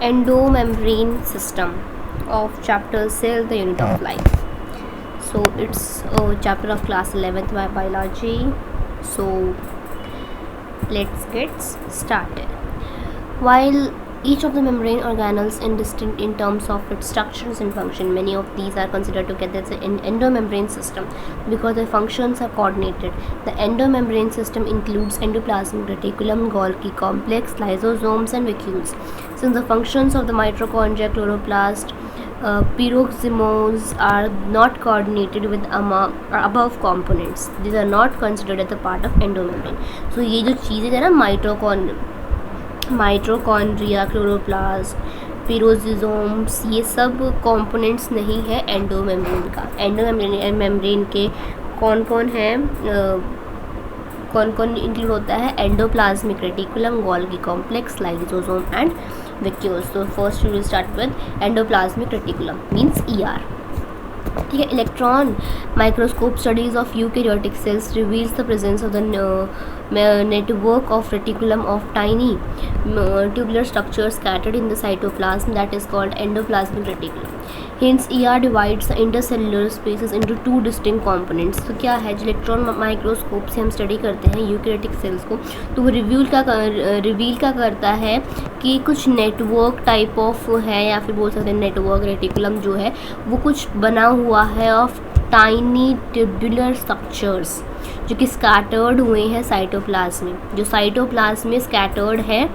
endomembrane system of chapter Cell, the Unit of Life. So it's a chapter of class 11th by biology. So let's get started. While each of the membrane organelles is distinct in terms of its structures and function, many of these are considered together as an endomembrane system because their functions are coordinated. The endomembrane system includes endoplasmic reticulum, Golgi complex, lysosomes and vacuoles. Since the functions of the mitochondria, chloroplast, peroxisomos are not coordinated with above components, these are not considered as a part of endomembrane. So ये जो चीज़ें है ना, mitochondria, chloroplast, peroxisomes, ये सब components नहीं है endomembrane का. एंडोमेम्ब्रेन के कौन कौन इंक्लूड होता है? Endoplasmic reticulum, Golgi complex, lysosome and vacuoles. तो first we will start with endoplasmic reticulum means ER. ठीक है. Electron microscope studies of eukaryotic cells reveals the presence of the network of reticulum of tiny tubular structures scattered in the cytoplasm that is called endoplasmic reticulum. Hence ER divides the intercellular spaces into two distinct components. तो क्या है, जो electron microscope से हम study करते हैं eukaryotic cells को, तो वो रिवील क्या करता है कि कुछ नेटवर्क टाइप ऑफ है, या फिर बोल सकते हैं नेटवर्क रेटिकुलम जो है वो कुछ बना हुआ है ऑफ टाइनी ट्यूबुलर स्ट्रक्चर्स जो कि स्कैटर्ड हुए हैं साइटोप्लाज्म में. जो साइटोप्लाज्म में स्कैटर्ड है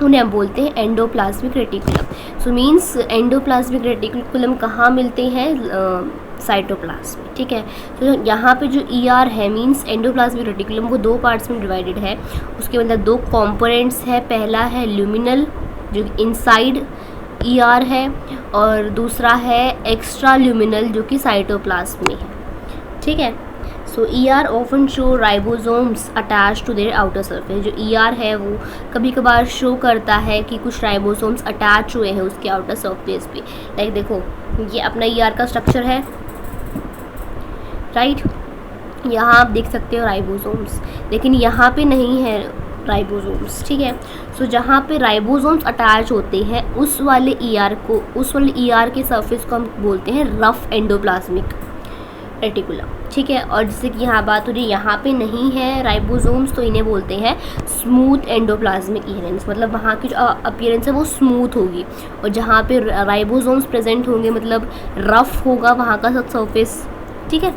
उन्हें हम बोलते हैं endoplasmic reticulum. So means endoplasmic reticulum कहाँ मिलते हैं? साइटोप्लाज्म में. ठीक है. तो यहाँ पे जो ER है मीन्स एंडोप्लाज्मिक रेटिकुलम वो दो पार्ट्स में डिवाइडेड है. उसके मतलब दो कॉम्पोनेंट्स है. पहला है ल्यूमिनल जो इनसाइड ER है, और दूसरा है एक्स्ट्रा ल्यूमिनल जो कि साइटोप्लाज्म में है. ठीक है. So ER often show ribosomes attached to their outer surface. जो ER है वो कभी कभार शो करता है कि कुछ राइबोसोम्स अटैच हुए हैं उसके आउटर सरफेस पे. लाइक देखो, ये अपना ER का स्ट्रक्चर है, राइट. यहाँ आप देख सकते हो राइबोसोम्स, लेकिन यहाँ पे नहीं है राइबोसोम्स. ठीक है. सो जहाँ पे राइबोसोम्स अटैच होते हैं उस वाले ER के सरफेस को हम बोलते हैं रफ एंडोप्लाज्मिक रेटिकुलम. ठीक है. और जैसे कि यहाँ बात हो रही है, यहाँ पे नहीं है राइबोसोम्स तो इन्हें बोलते हैं स्मूथ एंडोप्लाज्मिक अपीयरेंस. मतलब वहाँ की जो अपीयरेंस है वो स्मूथ होगी, और जहाँ पे राइबोसोम्स प्रेजेंट होंगे मतलब रफ होगा वहाँ का सरफेस. ठीक है.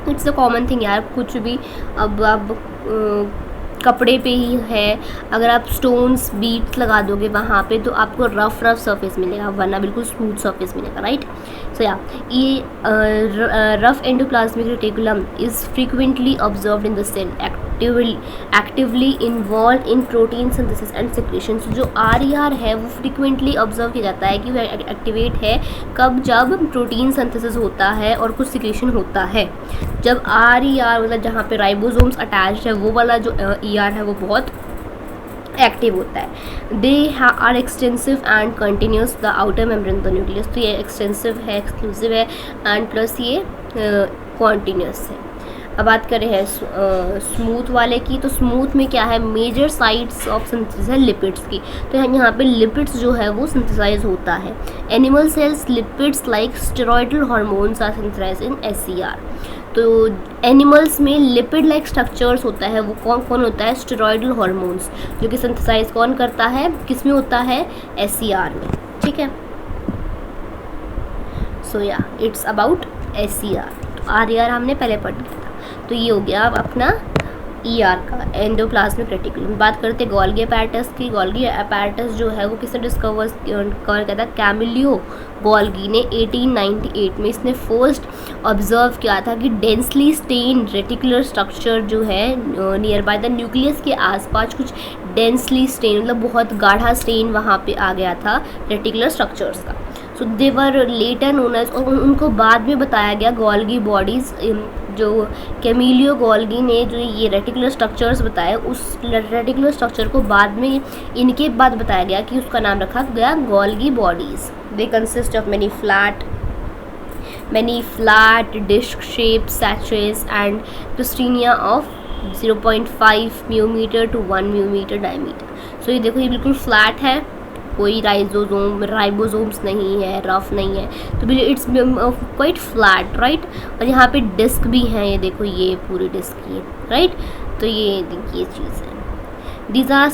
इट्स अ कॉमन थिंग यार. कुछ भी अब कपड़े पे ही है, अगर आप स्टोन्स बीट्स लगा दोगे वहाँ पे तो आपको रफ सरफेस मिलेगा, वरना बिल्कुल स्मूथ सरफेस मिलेगा, राइट. सो या ये rough endoplasmic reticulum is frequently observed in the cell, actively involved in protein synthesis and secretion. जो RER है वो फ्रीक्वेंटली ऑब्जर्व किया जाता है कि वो एक्टिवेट है कब? जब प्रोटीन सिंथेसिस होता है और कुछ सिक्रेशन होता है. जब RER मतलब जहाँ पे राइबोसोम्स अटैच्ड है वो वाला जो ER है वो बहुत एक्टिव होता है. They are extensive and continuous the outer membrane the nucleus. तो ये एक्सटेंसिव है, एक्सक्लूसिव है, एंड प्लस ये कॉन्टीन्यूस है. अब बात करें है स्मूथ वाले की, तो स्मूथ में क्या है? मेजर साइट्स ऑफ सिंथेसिस है लिपिड्स की. तो यहाँ पे लिपिड्स जो है वो सिंथेसाइज होता है. Animal cells lipids like steroidal hormones are synthesised in SCR. तो एनिमल्स में लिपिड लाइक स्ट्रक्चर्स होता है, वो कौन कौन होता है? स्टेरॉइडल हार्मोन्स, जो कि सिंथेसाइज कौन करता है? किस में होता है? SCR में. ठीक है. सो या इट्स अबाउट SCR. तो RER हमने पहले पढ़ लिया था. तो ये हो गया अब अपना ER का एंडोप्लाज्मिक रेटिकुलम. बात करते हैं गोल्गी अपैरेटस की. गोल्गी अपैरेटस जो है वो किसने कवर किया था? कैमिलियो गोल्गी ने 1898 में इसने फर्स्ट ऑब्जर्व किया था कि डेंसली स्टेन रेटिकुलर स्ट्रक्चर जो है नियर बाय द न्यूक्लियस के आसपास कुछ डेंसली स्टेन मतलब बहुत गाढ़ा स्टेन वहाँ पे आ गया था रेटिकुलर स्ट्रक्चर्स का. सो दे वर लेटर नोन एज, और उनको बाद में बताया गया गोल्गी बॉडीज़. जो कैमिलियो गोल्गी ने जो ये रेटिकुलर स्ट्रक्चर्स बताए, उस रेटिकुलर स्ट्रक्चर को बाद में इनके बाद बताया गया कि उसका नाम रखा गया Golgi bodies. They consist of many flat disc shaped sachets and cristina of 0.5 mm to 1 mm diameter. सो ये देखो, ये बिल्कुल फ्लैट है, कोई राइबोसोम्स नहीं है, रफ नहीं है, तो इट्स क्वाइट फ्लैट, राइट। और यहाँ पे डिस्क भी हैं, ये देखो ये पूरी डिस्क ये, राइट। तो ये देखिए चीज़ है, these are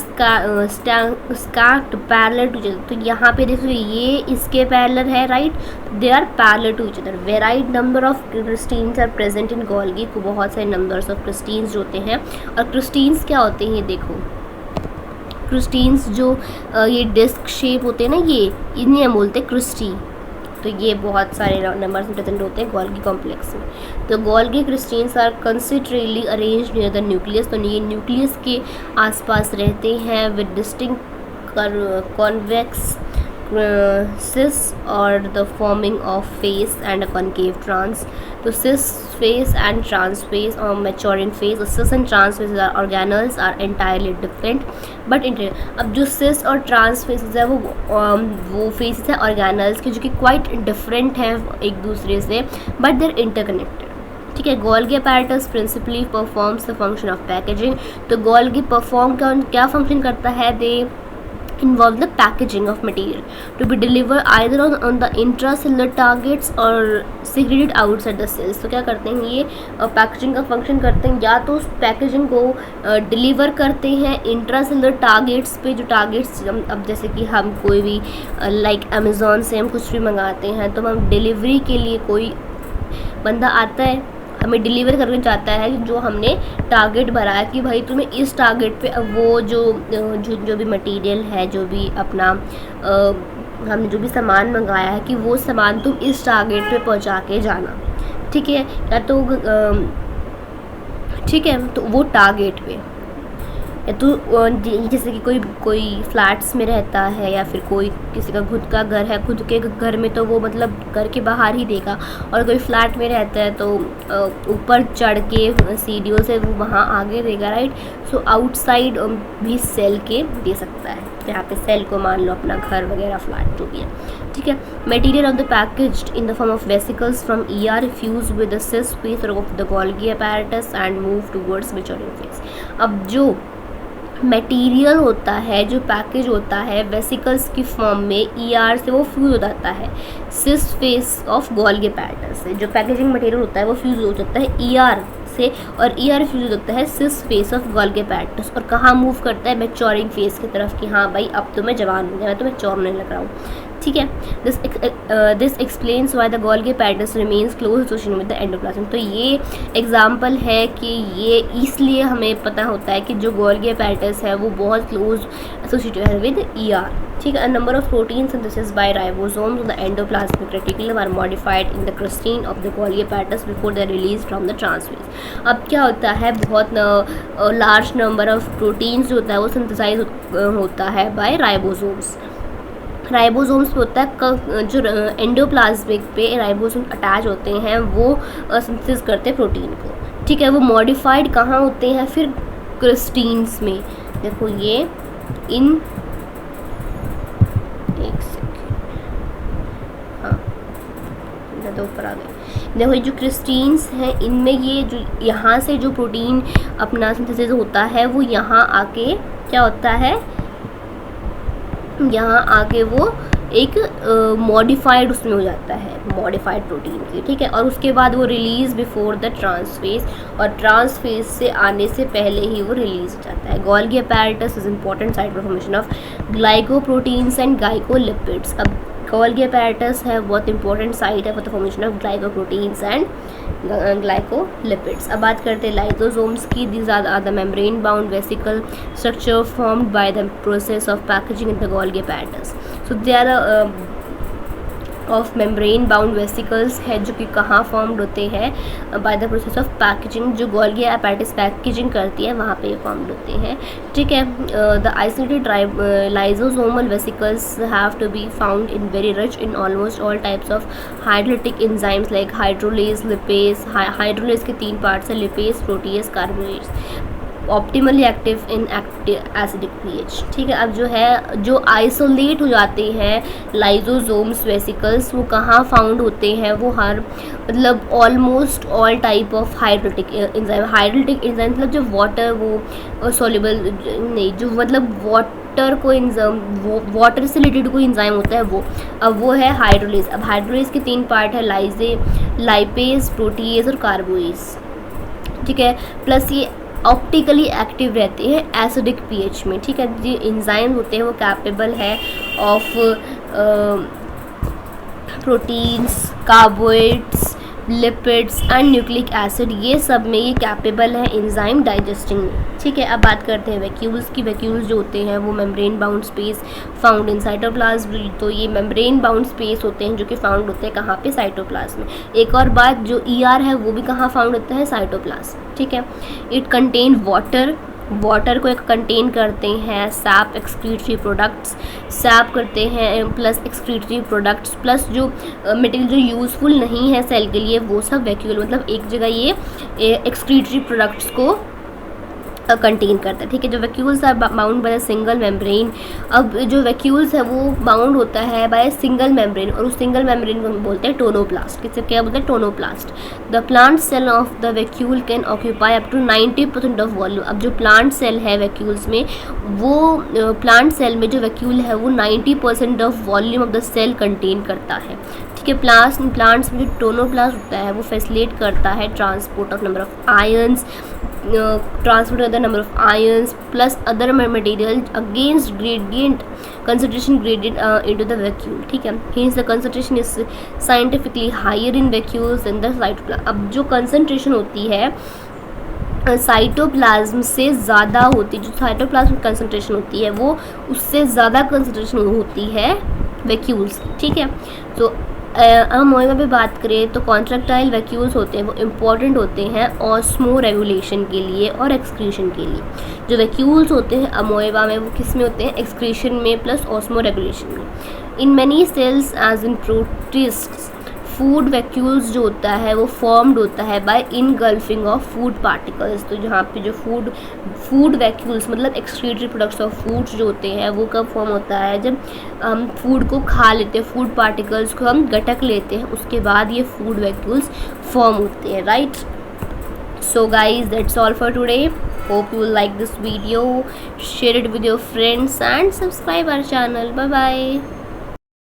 stacked parallel to each other। तो यहाँ पे देखो ये इसके पैरेलल है, right, they are parallel to each other. Varied number of क्रिस्टीन्स आर प्रेजेंट इन गोल्गी, को बहुत सारे नंबर्स ऑफ क्रिस्टीन्स होते हैं। और क्रिस्टीन्स क्या होते हैं, ये देखो क्रिस्टीन्स जो ये डिस्क शेप होते हैं ना, ये इन्हें हम बोलते हैं क्रिस्टी। तो ये बहुत सारे नंबर्स प्रेजेंट होते हैं गोल्गी कॉम्प्लेक्स में। तो गोल्गी क्रिस्टीन्स are considerately arrange near the nucleus. तो ये न्यूक्लियस के आसपास रहते हैं विद डिस्टिंक्ट कॉन्वेक्स सिस और the forming of face and a concave trans. तो cis face and trans face और maturing face, cis and trans face organelles are entirely different but अब जो सिस और ट्रांस फेसेस है वो फेसेस है organelles के, जो कि क्वाइट डिफरेंट हैं एक दूसरे से, बट देर इंटरकनेक्टेड। ठीक है, Golgi apparatus principally performs the function of packaging. तो गोल्गी परफॉर्म क्या फंक्शन करता है, दे involve the packaging of material to be delivered either on the intracellular targets or secreted outside the cells। तो क्या करते हैं ये पैकेजिंग का फंक्शन करते हैं, या तो उस पैकेजिंग को डिलीवर करते हैं इंट्रासेलुलर टारगेट्स पे, जो टारगेट्स अब जैसे कि हम कोई भी लाइक अमेज़ॉन से हम कुछ भी मंगाते हैं, तो हम डिलीवरी के लिए कोई बंदा आता है, हमें डिलीवर करना चाहता है जो हमने टारगेट भरा है कि भाई तुम्हें इस टारगेट पे वो जो भी मटेरियल है, जो भी अपना हमने जो भी सामान मंगाया है, कि वो सामान तुम इस टारगेट पे पहुंचा के जाना। ठीक है, या तो ठीक है, तो वो टारगेट पे, या तो जैसे कि कोई फ्लैट्स में रहता है, या फिर कोई किसी का खुद का घर है, खुद के घर में तो वो मतलब घर के बाहर ही देगा, और कोई फ्लैट में रहता है तो ऊपर चढ़ के सीढ़ियों से वो वहाँ आगे देगा, राइट। सो आउटसाइड भी सेल के दे सकता है, यहाँ पे सेल को मान लो अपना घर वगैरह फ्लैट जो भी है। ठीक है, material of the packaged in the form of vesicles from ER fuse with the cis face of the Golgi apparatus and move towards maturing face. अब जो मटेरियल होता है, जो पैकेज होता है वेसिकल्स की फॉर्म में, ईआर से वो फ्यूज हो जाता है cis face of Golgi apparatus से। जो पैकेजिंग मटेरियल होता है वो फ्यूज हो जाता है ईआर से, और ईआर फ्यूज हो जाता है cis face of Golgi apparatus, और कहाँ मूव करता है, मैच्योरिंग फेस की तरफ, कि हाँ भाई अब तो मैं जवान हो गया, मैं तो मैच्योर होने लग रहा हूँ। ठीक है, this explains why the Golgi apparatus remains close associated with the endoplasm. तो ये एग्जाम्पल है कि ये इसलिए हमें पता होता है कि जो गोल्गी अपैरेटस है वो बहुत क्लोज एसोसिएटेड है विद ईआर। ठीक है, number of protein synthesis by ribosomes in the endoplasmic reticulum are modified in the क्रिस्टीन of the Golgi apparatus before they are release from the trans face. अब क्या होता है, बहुत लार्ज नंबर ऑफ प्रोटीन्स जो होता है वो सिंथेसाइज होता है बाय राइबोसोम्स। राइबोसोम्स पे होता है, जो एंडोप्लाज्मिक पे राइबोसोम्स अटैच होते हैं वो सिंथेसिस करते हैं प्रोटीन को। ठीक है, वो मॉडिफाइड कहाँ होते हैं, फिर क्रिस्टीन्स में। देखो ये इन एक सेकेंड, हाँ ज़्यादा ऊपर आ गए। देखो ये जो क्रिस्टीन्स हैं इनमें ये जो यहाँ से जो प्रोटीन अपना सिंथेसिस होता है वो यहाँ आके क्या होता है, यहाँ आके वो एक मॉडिफाइड उसमें हो जाता है, मॉडिफाइड प्रोटीन की। ठीक है, और उसके बाद वो रिलीज बिफोर द ट्रांसफेज, और ट्रांसफेज से आने से पहले ही वो रिलीज हो जाता है। Golgi apparatus is important site for formation of glycoproteins and glycolipids. अब गोल्गी अपैरेटस है बहुत इंपॉर्टेंट साइट है for the formation of glycoproteins and glycolipids. अब बात करते हैं लाइसोसोम्स की। These are the membrane bound vesicle structure formed by the process of packaging in the Golgi apparatus. So they are of membrane bound vesicles है जो कि कहाँ formed होते हैं, by the process of packaging. जो Golgi apparatus packaging करती है वहाँ पे ये फॉर्म्ड होते हैं। ठीक है, the isolated lysosomal vesicles have to be found in very rich in almost all types of hydrolytic enzymes like hydrolase, lipase. Hydrolase के 3 पार्ट्स है, lipase, protease, carbonates. Optimally active in acidic pH. ठीक है, अब जो है जो isolate हो जाते हैं लाइसोसोम्स वेसिकल्स वो कहाँ फाउंड होते हैं, वो हर मतलब almost all type of hydrolytic enzyme. Hydrolytic enzyme मतलब जो वाटर वो सॉल्युबल नहीं, जो मतलब वाटर से रिलेटेड कोई इंजाइम होता है वो, अब वो है हाइड्रोलेज। अब हाइड्रोलेज के 3 पार्ट है, लाइपेज, प्रोटीएज और कार्बोएज, ठीक है। प्लस ये ऑप्टिकली एक्टिव रहते हैं एसिडिक पीएच में, ठीक है। जो एंजाइम होते हैं वो कैपेबल है of proteins, carbohydrates, lipids and nucleic acid, ये सब में ये कैपेबल है एंजाइम डाइजेस्टिंग में, ठीक है। अब बात करते हैं वैक्यूल्स की। वैक्यूल्स जो होते हैं वो membrane bound space found in cytoplasm, तो ये मेम्ब्रेन बाउंड स्पेस होते हैं जो कि फाउंड होते हैं कहाँ पे, साइटोप्लाज्म में। एक और बात, जो ईआर है वो भी कहाँ फाउंड होता है, साइटोप्लाज्म, ठीक है। इट कंटेन वाटर को एक कंटेन करते हैं, सैप, एक्सक्रीटरी प्रोडक्ट्स, सैप करते हैं प्लस एक्सक्रीटरी प्रोडक्ट्स प्लस जो मटेरियल जो यूज़फुल नहीं है सेल के लिए वो सब वैक्यूल, मतलब एक जगह ये एक्सक्रीटरी प्रोडक्ट्स को कंटेन करता है, ठीक है। जो vacuoles are bound by single membrane, अब जो वैक्यूल्स है वो बाउंड होता है बाय सिंगल मेम्ब्रेन, और उस सिंगल मेम्ब्रेन को हम बोलते हैं टोनोप्लास्ट। किससे क्या बोलते हैं, tonoplast. The plant cell of the vacuole can occupy up to 90% of volume. अब जो प्लांट सेल है वैक्यूल्स में, वो प्लांट सेल में जो वैक्यूल है वो 90% of volume of the cell contain करता है, ठीक है। प्लांट्स में जो टोनोप्लास्ट होता है वो फैसिलिटेट करता है transport of number of ions, transport of the number of ions plus other material against gradient concentration gradient into the vacuole, ठीक है। hence the concentration is scientifically higher in vacuoles than the cytoplasm। अब जो concentration होती है cytoplasm से ज़्यादा होती है, जो साइटोप्लाज्म कंसनट्रेशन होती है वो उससे ज़्यादा कंसनट्रेशन होती है वैक्यूल्स, ठीक है। तो अमोएबा पे बात करें तो कॉन्ट्रैक्टाइल वैक्यूल्स होते हैं वो इम्पॉर्टेंट होते हैं ऑस्मो रेगुलेशन के लिए और एक्सक्रीशन के लिए। जो वैक्यूल्स होते हैं अमोएबा में वो किस में होते हैं, एक्सक्रीशन में प्लस ऑस्मो रेगुलेशन में। In many cells as in protists, food vacuoles जो होता है वो फॉर्म्ड होता है by engulfing of food particles. तो जहाँ पे जो फूड वैक्यूल्स मतलब एक्सक्रीटरी प्रोडक्ट्स ऑफ फूड्स जो होते हैं वो कब फॉर्म होता है, जब हम फूड को खा लेते हैं, फूड पार्टिकल्स को हम गटक लेते हैं, उसके बाद ये फूड वैक्यूल्स फॉर्म होते हैं, right. So guys that's all for today, hope you like this video, share it with your friends and subscribe our channel. Bye bye.